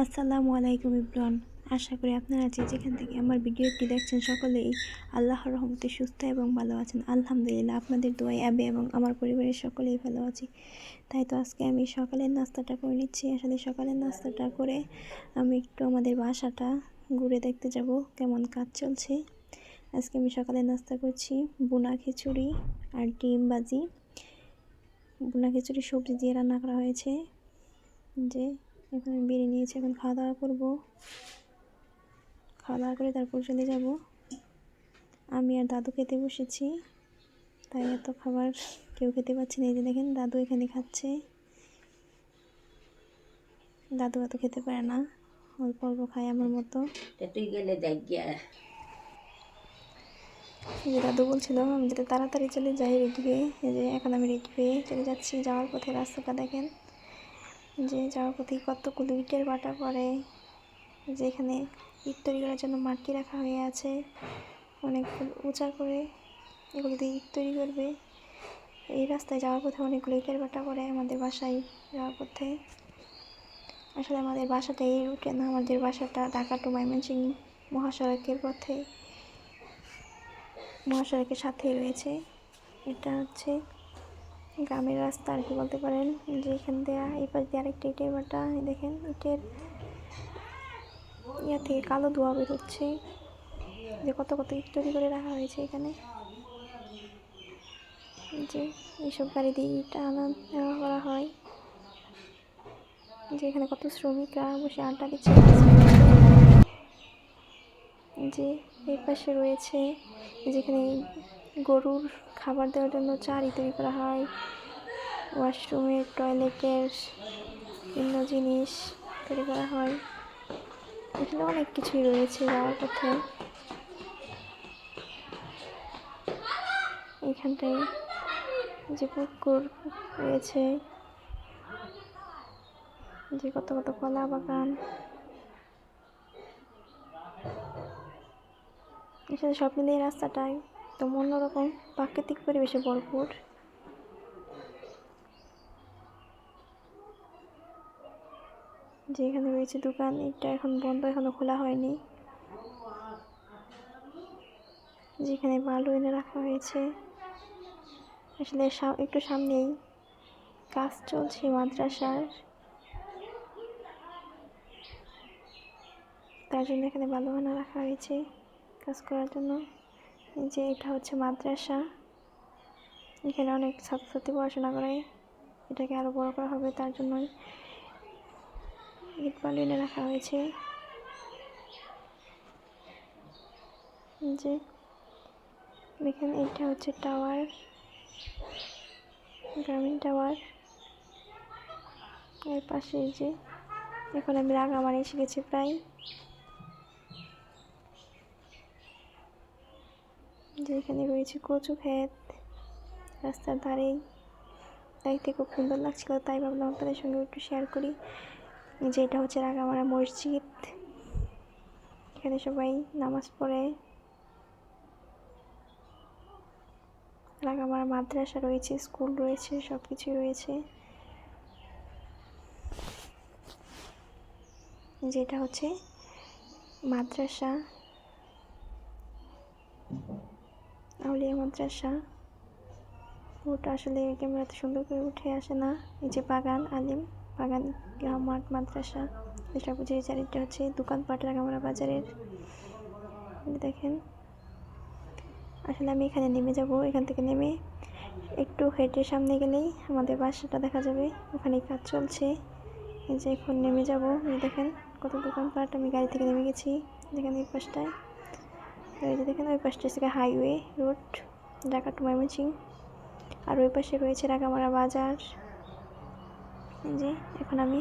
আসসালামু আলাইকুম ইব্রান। আশা করি আপনারা যেখান থেকে আমার ভিডিওটি দেখছেন সকলেই আল্লাহর রহমতে সুস্থ এবং ভালো আছেন। আলহামদুলিল্লাহ, আপনাদের দোয়ায় আমি এবং আমার পরিবারের সকলেই ভালো আছি। তাই তো আজকে আমি সকালের নাস্তাটা করে নিচ্ছি। আসলে সকালের নাস্তাটা করে আমি একটু আমাদের বাসাটা ঘুরে দেখতে যাব কেমন কাজ চলছে। আজকে আমি সকালে নাস্তা করছি বুনা খিচুড়ি আর ডিম ভাজি। বুনা খিচুড়ি সবজি দিয়ে রান্না করা হয়েছে। যে এখন আমি বেরিয়ে নিয়েছি, এখন খাওয়া দাওয়া করবো। খাওয়া দাওয়া করে তারপর চলে যাব। আমি আর দাদু খেতে বসেছি, তাই এত খাবার কেউ খেতে পারছে না। এই যে দেখেন, দাদু এখানে খাচ্ছে। দাদু এত খেতে পারে না, অল্প অল্প খায় আমার মতো। তুই গেলে দেখ গিয়া যে দাদু বলছিল আমি যাতে তাড়াতাড়ি চলে যাই রেডি হয়ে। এই যে এখন আমি রেডি হয়ে চলে যাচ্ছি। যাওয়ার পথে রাস্তাটা দেখেন, যে যাওয়ার পথে কতগুলো ইটের বাটা পড়ে। যে এখানে ইট তৈরি করার জন্য মাটি রাখা হয়ে আছে অনেকগুলো উঁচা করে, এগুলো দিয়ে ইট তৈরি করবে। এই রাস্তায় যাওয়ার পথে অনেকগুলো ইটের বাটা পড়ে আমাদের বাসায় যাওয়ার পথে। আসলে আমাদের বাসাটা এই রুটে না, আমাদের বাসাটা ঢাকা টু ময়মনসিংহ মহাসড়কের পথে, মহাসড়কের সাথেই রয়েছে। এটা হচ্ছে গ্রামের রাস্তা আর কি বলতে পারেন। যে এখান দিয়ে এই পাশ দিয়ে আরেকটা ইটের বাটা, দেখেন ইটের ইয়া থেকে কালো ধোঁয়া বেরোচ্ছে। যে কত কত ইট তৈরি করে রাখা হয়েছে এখানে। যে এইসব গাড়ি দিয়ে ইট নেওয়া করা হয়। যে এখানে কত শ্রমিকরা বসে আড্ডা দিচ্ছে। যে এই পাশে রয়েছে যেখানে গরুর খাবার দেওয়ার জন্য চারি তৈরি করা হয়, ওয়াশরুমের টয়লেটের বিভিন্ন জিনিস তৈরি করা হয়। এখানে অনেক কিছুই রয়েছে যাওয়ার পথে। এখানটায় যে পুকুর রয়েছে, যে কত কত কলা বাগান, এখানে সব মিলিয়ে রাস্তাটায় তো অন্যরকম প্রাকৃতিক পরিবেশে ভরপুর। যে এখানে রয়েছে দোকান, এটা এখন বন্ধ, এখনো খোলা হয়নি। যেখানে বালু এনে রাখা হয়েছে। আসলে একটু সামনেই কাজ চলছে মাদ্রাসার, তার জন্য এখানে বালু এনে রাখা হয়েছে কাজ করার জন্য। যে এটা হচ্ছে মাদ্রাসা, এখানে অনেক ছাত্রছাত্রী পড়াশোনা করে। এটাকে আরো বড় করা হবে, তার জন্যই ইট বালু এনে রাখা হয়েছে। যে এখানে এটা হচ্ছে টাওয়ার, গ্রামীণ টাওয়ার। এর পাশে যে এখন আমি রাঙামারি এসে গেছি প্রায়। যে এখানে রয়েছে কচু ক্ষেত রাস্তার ধারেই, দেখতে খুব সুন্দর লাগছিল, তাই ভাবলাম আপনাদের সঙ্গে একটু শেয়ার করি। যে এটা হচ্ছে রাঙামারা মসজিদ, এখানে সবাই নামাজ পড়ে। রাঙামারা মাদ্রাসা রয়েছে, স্কুল রয়েছে, সব কিছুই রয়েছে। যেটা হচ্ছে মাদ্রাসা, আউলিয়া মাদ্রাসা। ওটা আসলে ক্যামেরাতে সুন্দর করে উঠে আসে না। এই যে বাগান আলিম বাগান মাঠ মাদ্রাসা, এটা বুঝে। চারিটা হচ্ছে দোকানপাট রাঙামারা বাজারের। দেখেন, আসলে আমি এখানে নেমে যাব। এখান থেকে নেমে একটু হেঁটে সামনে গেলেই আমাদের বাসাটা দেখা যাবে, ওখানে কাজ চলছে। এই যে এখন নেমে যাব। দেখেন কত দোকানপাট, আমি গাড়ি থেকে নেমে গেছি। দেখেন এই পাশটায়, এই যে দেখেন ওই পাশটা হচ্ছে highway road, Dhaka to Mymensingh. আর ওই পাশে রয়েছে রাঙামারা বাজার। যে এখন আমি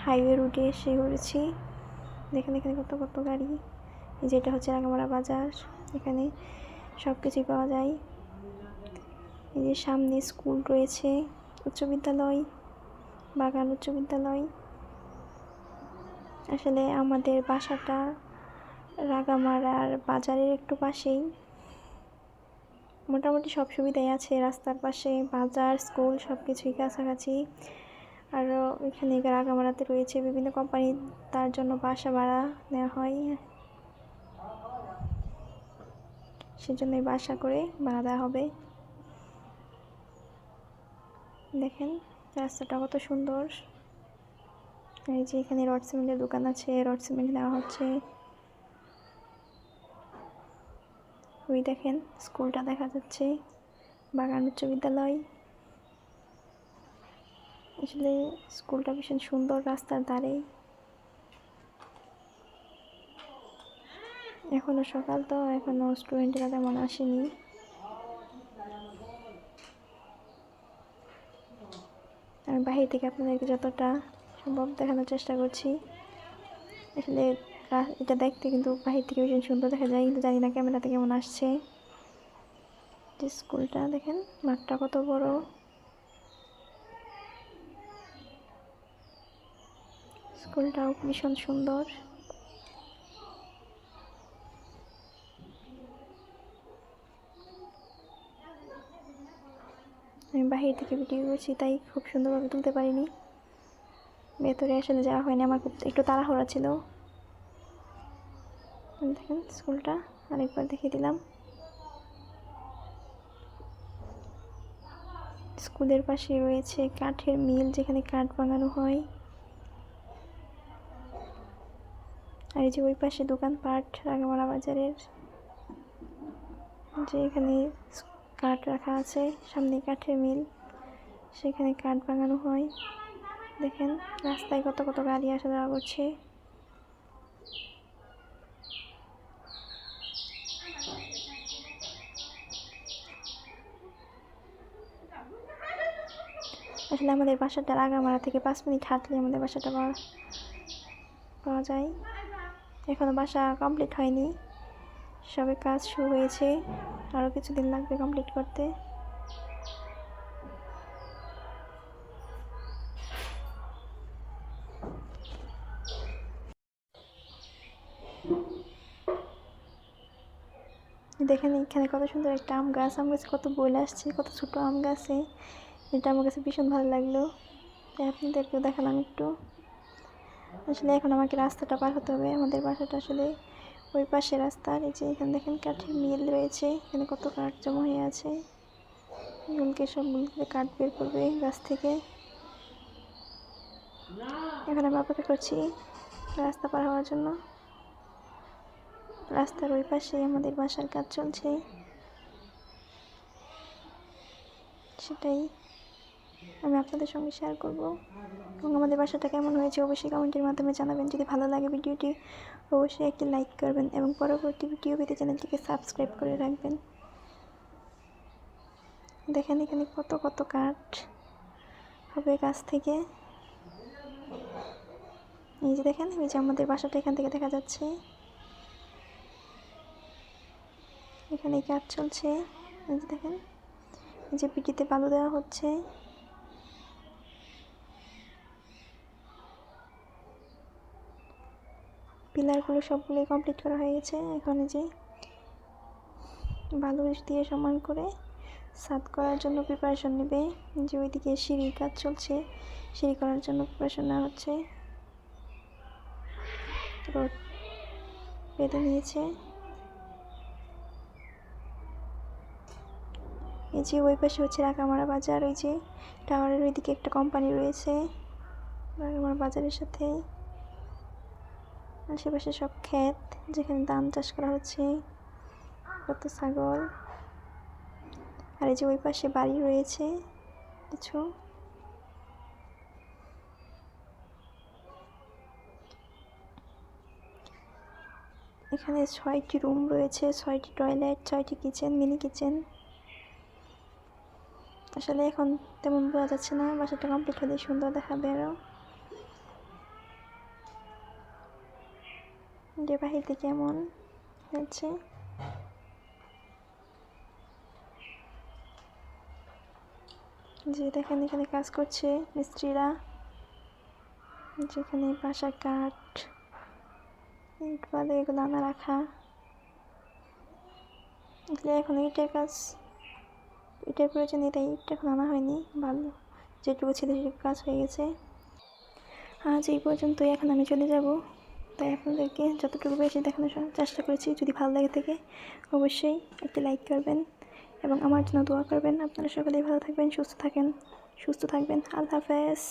হাইওয়ে রুটে এসে পড়েছি। দেখেন এখানে কত কত গাড়ি। যেটা হচ্ছে রাঙামারা বাজার, এখানে সব কিছুই পাওয়া যায়। এই যে সামনে স্কুল রয়েছে, উচ্চ বিদ্যালয়, বাগান উচ্চ বিদ্যালয়। আসলে আমাদের বাসাটা রাঙামারার বাজারের একটু পাশেই। মোটামুটি সব সুবিধাই আছে রাস্তার পাশে, বাজার, স্কুল সব কিছুই কাছাকাছি। আরও এখানে রাঙামাটিতে রয়েছে বিভিন্ন কোম্পানি, তার জন্য বাসা ভাড়া নেওয়া হয়, সেজন্যই বাসা করে ভাড়া দেওয়া হবে। দেখেন রাস্তাটা কত সুন্দর। এই যে এখানে রড সিমেন্টের দোকান আছে, রড সিমেন্ট নেওয়া হচ্ছে। ওই দেখেন স্কুলটা দেখা যাচ্ছে, বাগান উচ্চ বিদ্যালয়। আসলে স্কুলটা ভীষণ সুন্দর, রাস্তার ধারে। এখনো সকাল তো, এখনো স্টুডেন্টরা তেমন আসেনি। আমি বাহির থেকে আপনাদেরকে যতটা সম্ভব দেখানোর চেষ্টা করছি। আসলে এটা দেখতে কিন্তু বাহির থেকে ভীষণ সুন্দর দেখা যায়, কিন্তু জানি না ক্যামেরাতে কেমন আসছে। যে স্কুলটা দেখেন, মাঠটা কত বড়। স্কুলটাও ভীষণ সুন্দর। আমি বাহির থেকে ভিডিও করছি, তাই খুব সুন্দরভাবে তুলতে পারিনি। ভেতরে আসলে যাওয়া হয়নি, আমার খুব একটু তাড়াহুড়া ছিল। দেখেন স্কুলটা আরেকবার দেখিয়ে দিলাম। স্কুলের পাশে রয়েছে কাঠের মিল, যেখানে কাঠ বানানো হয়। আর এই যে ওই পাশে দোকানপাট রাঙামারা বাজারের, যে এখানে কাঠ রাখা আছে, সামনে কাঠের মিল, সেখানে কাঠ বানানো হয়। দেখেন রাস্তায় কত কত গাড়ি আসা যাওয়া করছে। আসলে আমাদের বাসাটা রাঙামারা থেকে 5 মিনিট হাঁটলে আমাদের বাসাটা পাওয়া যায়। এখনো বাসা কমপ্লিট হয়নি, সবে কাজ শুরু হয়েছে, আরও কিছুদিন লাগবে কমপ্লিট করতে। দেখেন এখানে কত সুন্দর একটা আম গাছ, আম গাছে কত বই আসছে, কত ছোট আম গাছে। এটা আমার কাছে ভীষণ ভালো লাগলো, তাই আপনাদেরকেও দেখালাম একটু। আসলে এখন আমাকে রাস্তাটা পার হতে হবে, আমাদের বাসাটা আসলে ওই পাশে রাস্তার। এই যে এখানে দেখেন কাঠের মিল রয়েছে, এখানে কত কাঠ জমা হয়ে আছে। এগুলোকে সবগুলোকে কাঠ বের করবে গাছ থেকে। এখন আমি অপেক্ষা করছি রাস্তা পার হওয়ার জন্য। রাস্তার ওই পাশে আমাদের বাসার কাজ চলছে, সেটাই আমি আপনাদের সঙ্গে শেয়ার করব। এবং আমাদের বাসাটা কেমন হয়েছে অবশ্যই কমেন্টের মাধ্যমে জানাবেন। যদি ভালো লাগে ভিডিওটি অবশ্যই একটি লাইক করবেন এবং পরবর্তী ভিডিও পেতে চ্যানেলটিকে সাবস্ক্রাইব করে রাখবেন। দেখেন এখানে কত কত কাঠ হবে গাছ থেকে। এই যে দেখেন, এই যে আমাদের বাসাটা এখান থেকে দেখা যাচ্ছে। এখানে কাজ চলছে, এই যে দেখেন, এই যে পিটিতে বালু দেওয়া হচ্ছে। পিলারগুলো সবগুলোই কমপ্লিট করা হয়ে গেছে। এখন এই যে বালু দিয়ে সমান করে ছাদ করার জন্য প্রিপারেশন নেবে। যে ওইদিকে সিঁড়ির কাজ চলছে, সিঁড়ি করার জন্য প্রিপারেশন নেওয়া হচ্ছে। রড বেঁধে নিয়েছে। এই যে ওই পাশে হচ্ছে রাঙামারা বাজার, ওই যে টাওয়ারের ওইদিকে একটা কোম্পানি রয়েছে রাঙামারা বাজারের সাথে। আশেপাশে সব ক্ষেত, যেখানে ধান চাষ করা হচ্ছে, কত ছাগল। আর এই যে ওই পাশে বাড়ি রয়েছে কিছু। এখানে 6টি রুম রয়েছে, 6টি টয়লেট, 6টি কিচেন, মিনি কিচেন। আসলে এখন তেমন বোঝা যাচ্ছে না, বাসাটা কমপ্লিট হলে সুন্দর দেখাবে আরও। যে বাহির থেকে কেমন হচ্ছে। যে দেখেন এখানে কাজ করছে মিস্ত্রিরা, যেখানে বাসা কাঠ ইট বাদে এগুলো আনা রাখা। আসলে এখন ইটের কাজ, ইটের প্রয়োজন, এটাই ইট এখন আনা হয়নি, ভালো যেটুকু ছিল সেটুকু কাজ হয়ে গেছে। আজ এই পর্যন্তই, এখন আমি চলে যাব। তাই আপনাদেরকে যতটুকু বেশি দেখানোর চেষ্টা করেছি। যদি ভালো লাগে থাকে অবশ্যই একটি লাইক করবেন এবং আমার জন্য দোয়া করবেন। আপনারা সকলেই ভালো থাকবেন, সুস্থ থাকবেন। আল্লাহ হাফেজ।